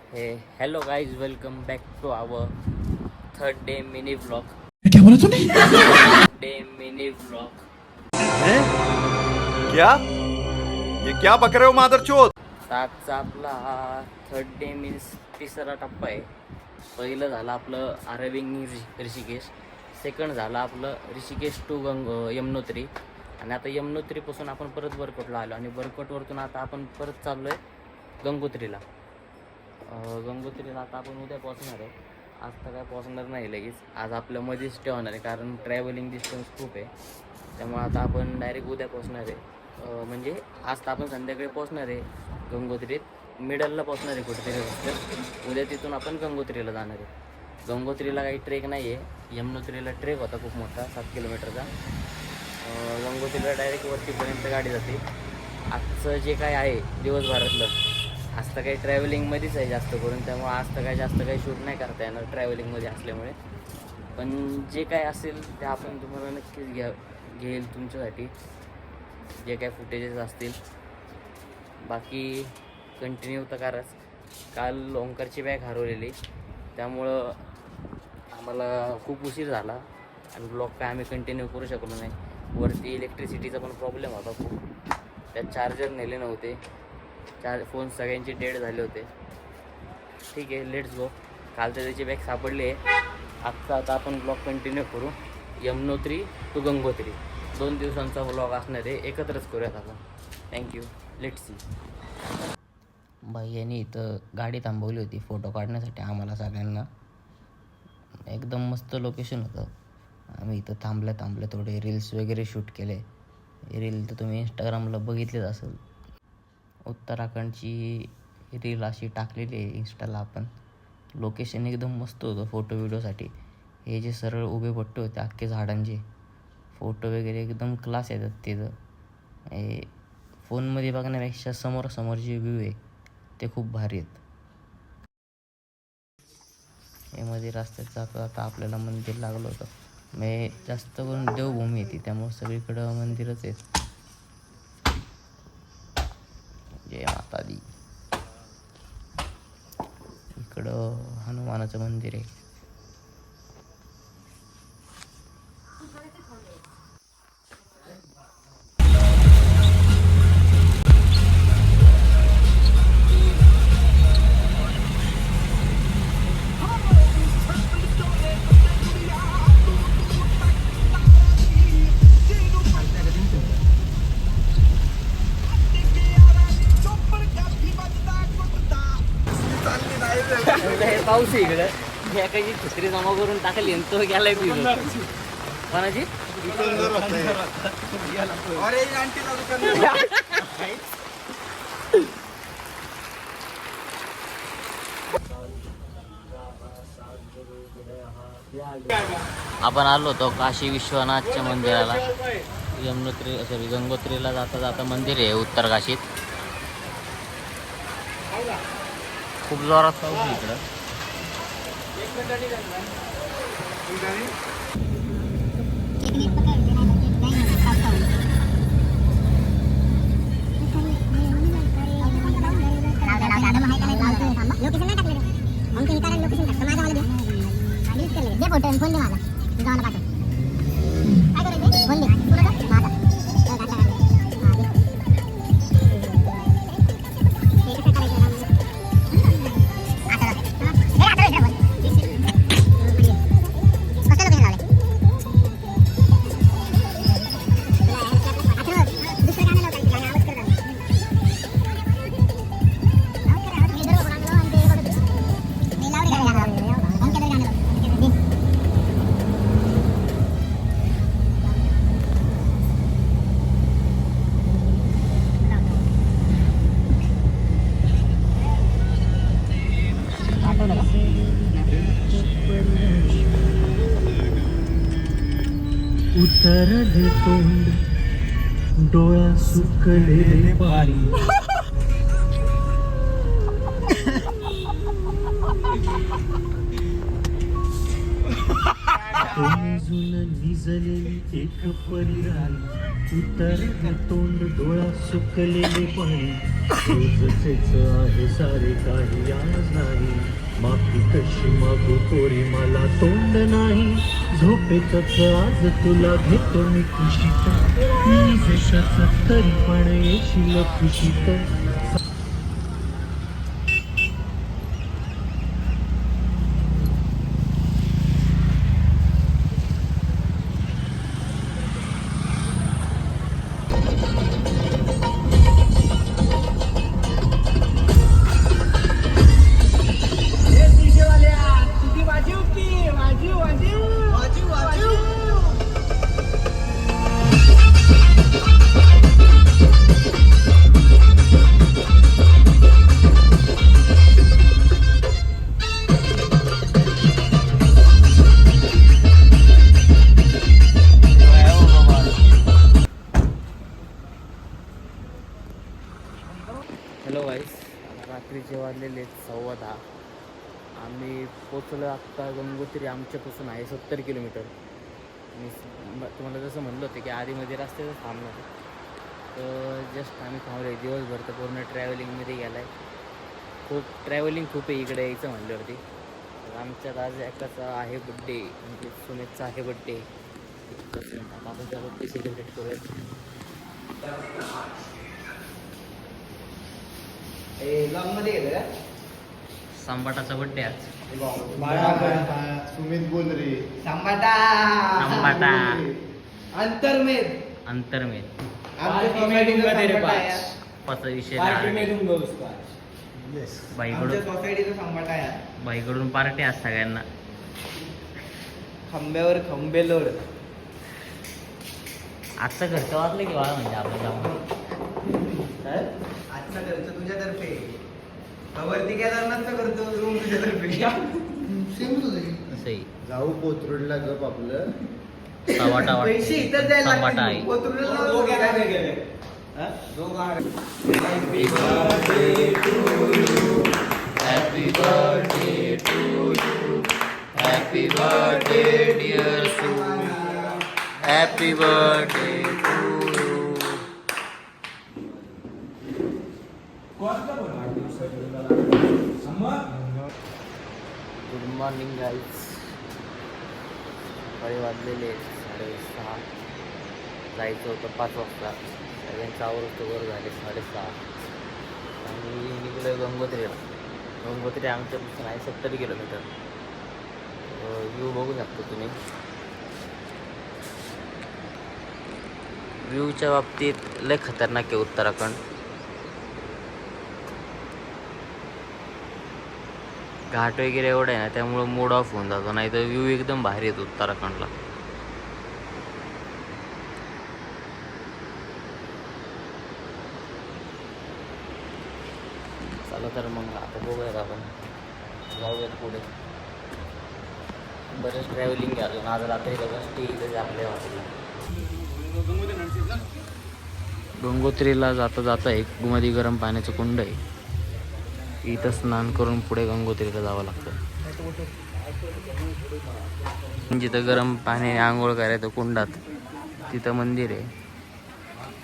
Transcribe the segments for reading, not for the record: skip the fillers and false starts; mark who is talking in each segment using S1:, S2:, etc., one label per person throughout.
S1: Hello guys, welcome back to our third day mini vlog.
S2: क्या बोला तूने?
S1: Day mini vlog.
S3: हैं? क्या ये क्या बक रहे हो मादरचोद?
S1: आजचा आपला थर्ड डे मीन्स तिसरा टप्पा आहे. पहिलं झालं आपलं अरविंग ऋषिकेश, सेकंड झालं आपलं ऋषिकेश टू यमुनोत्री, आणि आता यमुनोत्रीपासून आपण परत बरकोटला आलो आणि बरकोटवरतून आता आपण परत चाललो आहे गंगोत्रीला. गंगोत्रीला आता आपण उद्या पोहोचणार आहे. आज तर काय पोहोचणार नाही लगेच, आज आपल्या मध्येच स्टे होणार आहे कारण ट्रॅव्हलिंग डिस्टन्स खूप आहे. त्यामुळे आता आपण डायरेक्ट उद्या पोहोचणार आहे. म्हणजे आज तर आपण संध्याकाळी पोहोचणार आहे गंगोत्रीत, मिडलला पोहोचणार आहे कुठेतरी रस्त्यात. उद्या तिथून आपण गंगोत्रीला जाणार आहे. गंगोत्रीला काही ट्रेक नाही आहे, यमुनोत्रीला ट्रेक होता खूप मोठा 7 किलोमीटरचा. गंगोत्रीला डायरेक्ट वरतीपर्यंत गाडी जाते. आजचं जे काय आहे दिवसभरातलं, आज तर काही ट्रॅव्हलिंगमध्येच आहे जास्त करून, त्यामुळे आज तर जास्त काही शूट नाही करता येणार ट्रॅव्हलिंगमध्ये असल्यामुळे. पण जे काय असेल ते आपण तुम्हाला नक्कीच घेईल तुमच्यासाठी, जे काय फुटेजेस असतील. बाकी कंटिन्यू तर कराच. काल ओंकारची बॅग हरवलेली, त्यामुळं आम्हाला खूप उशीर झाला आणि ब्लॉग काय आम्ही कंटिन्यू करू शकलो नाही. वरती इलेक्ट्रिसिटीचा पण प्रॉब्लेम होता खूप, त्यात चार्जर नेले नव्हते, फोन सगळ्यांचे डेड झाले होते. ठीक आहे, लेट्स गो. कालच्या त्याची बॅग सापडली आहे. आजचा आता आपण ब्लॉग कंटिन्यू करू. यमुनोत्री टू गंगोत्री 2 दिवसांचा ब्लॉग असणार आहे, एकत्रच करूयात आपण. थँक्यू. Let's see. यांनी इथं गाडी थांबवली होती फोटो काढण्यासाठी आम्हाला सगळ्यांना. एकदम मस्त लोकेशन होतं. आम्ही इथं थांबले थोडे रील्स वगैरे शूट केले. रील तर तुम्ही इंस्टाग्रामला बघितलेच असेल. उत्तराखंडची रील अशी टाकलेली आहे इंस्टाला आपण. लोकेशन एकदम मस्त होतं फोटो व्हिडिओसाठी. हे जे सरळ उभे पट्टे होते अख्खे झाडांचे, फोटो वगैरे एकदम क्लास येतात तिथं. हे फोनमध्ये बघण्यापेक्षा समोरासमोर जे व्ह्यू आहे ते खूप भारी आहेत. हे मध्ये रस्त्यात जाता जाता आपल्याला मंदिर लागलं होतं. म्हणजे जास्त करून देवभूमी येते त्यामुळे सगळीकडं मंदिरच आहेत. जय माता दी. इकडं हनुमानाचं मंदिर आहे. पाऊस आहे इकडं. ह्या काही छत्री जमा करून टाकली आणि तो गेलाय पिझो. कोणाची? आपण आलो होतो काशी विश्वनाथच्या मंदिराला. गंगोत्रीला जाता जाता मंदिर आहे उत्तर काशीत. खूप जोरात पाऊस आहे इकडं.
S2: उतरले तोंड डोळा सुकले पाणी. निजलेली एक परिराणी. उतरले तोंड डोळा सुकलेले पाणी. रोजचेच आहे सारे काही आज नाही. कशी मागू पोरी मला तोंड नाही झोपेतच आज तुला घेतो मी खुशीत निजेशच तरी पण येशील खुशीत
S1: हॅलो वाईस, रात्रीचे वाजलेले 10:15. आम्ही पोचलो आत्ता गंगोत्री. आमच्यापासून आहे 70 किलोमीटर. मी तुम्हाला जसं म्हणलं होतं की आधीमध्ये रस्त्यातच थांबणार तर जस्ट आम्ही थांबलो आहे. दिवसभर तर पूर्ण ट्रॅव्हलिंगमध्ये गेला आहे. ट्रॅव्हलिंग खूप आहे इकडे यायचं म्हणल्यावरती. तर आमच्यात आज एकाचा आहे बड्डे, म्हणजे सुमितचा आहे बड्डे. आता आपण त्या बड्डे सेलिब्रेट करूया. संबाटाचा बड्डे आज.
S4: सुमित बोल रे.
S1: संबाटा अंतरमेद पाचा विषय बाईकडून पार्टी आज सगळ्यांना.
S4: खांब्यावर खंबे लोड.
S1: आजचा खर्च वाचलं की वाढ म्हणजे आपल्याला
S4: आजचा खर्च तुझ्यातर्फे. वरती केदारनाथचा करतो रूम तुझ्यातर्फे.
S1: असंही
S4: जाऊ कोथरूडला गप आपलं.
S1: सवाटा
S4: पैसे इथं जायला
S1: संबाटा आहे. Happy birthday to you. Happy birthday dear Sumi. Happy birthday to you. Good morning guys. सकाळी वाजलेले 6:30. जायचं होतं 5 वाजता. सगळ्यांचं आवरत वर झाले 6:30. आणि निघलो गंगोत्रीला. गंगोत्री आमच्यापासून आहे 70 किलोमीटर. व्ह्यू बघू शकतो तुम्ही. व्ह्यूच्या बाबतीत लय खतरनाक आहे उत्तराखंड. घाट वगैरे एवढं आहे ना, त्यामुळं मूड ऑफ होऊन जातो. नाही तर व्ह्यू एकदम भारी येतो उत्तराखंडला. चला तर मग आता बघूयात आपण. जाऊयात पुढे. बरेच ट्रॅव्हलिंग आहे अजून. आज रात्री बघा स्टे इथेच आपल्या हॉटेलला. गंगोत्रीला जाता जाता एक मध्ये गरम पाण्याचं कुंड आहे. इथं स्नान करून पुढे गंगोत्रीला जावं लागतं. जिथं गरम पाण्याने आंघोळ करायचं कुंडात, तिथं मंदिर आहे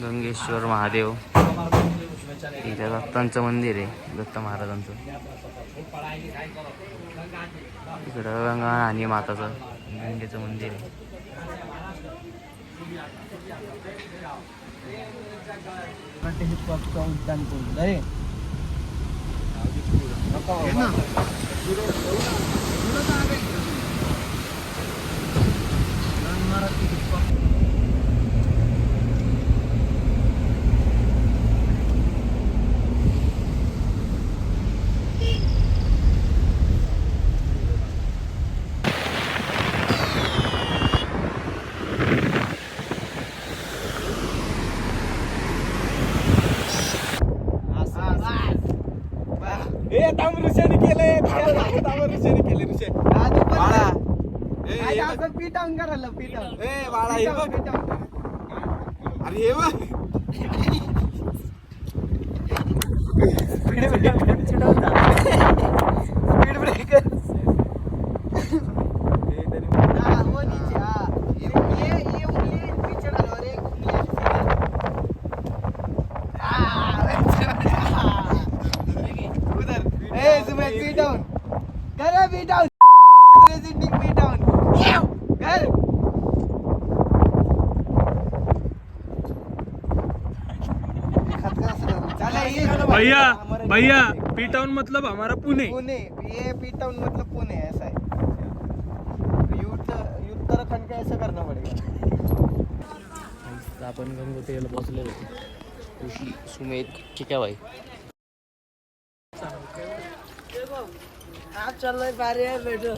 S1: गंगेश्वर महादेव. इथं दत्तांचं मंदिर आहे, दत्त महाराजांचं. इकडं गंगा आणि माताचं गंगेचं मंदिर आहे.
S4: उद्यान करून अरे पीठ करायला पीठ. अरे हे बघ स्पीड ब्रेकर. करा बी डाऊन प्रेझेंटिंग बी डाऊन कर चला ये
S5: भैया भैया पी टाउन मतलब हमारा पुणे.
S4: पुणे ये पी टाउन मतलब पुणे ऐसा है उत्तराखंड का ऐसा करना पड़ेगा.
S1: आपण गंगोत्रीला पोहोचलेलो ऋषी सुमेध चिकाबाई.
S4: आज चल रहा है बारे है बेटो.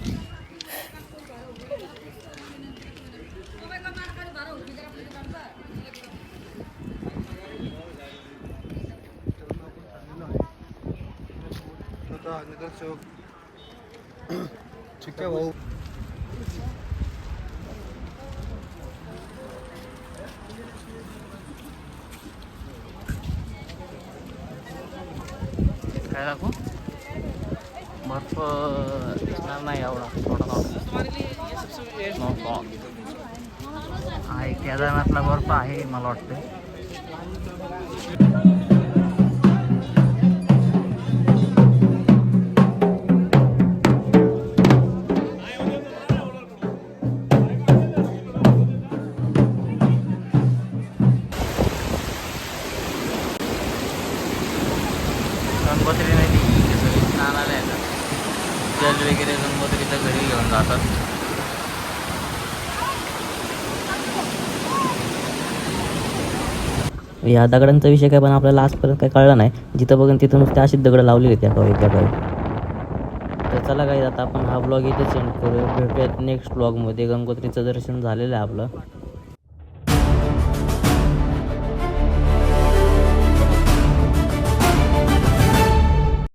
S4: ठीक है भाऊ.
S1: काय दाखवू बर्फ दिसणार नाही एवढा थोडा आहे. केदारनाथला बर्फ आहे मला वाटतं. गंगोत्री नदी सगळी स्नानाला येतात. जल वगैरे गंगोत्रीच्या घरी घेऊन जातात. या दगडांचा विषय काय पण आपल्याला आजपर्यंत काही कळला नाही. जिथं बघून तिथं नुसते अशीच दगडं लावलेली त्या काही. तर चला काही आता आपण हा ब्लॉग इथे सेंड करू. भेटूयात नेक्स्ट ब्लॉगमध्ये. गंगोत्रीचं दर्शन झालेलं आहे आपलं.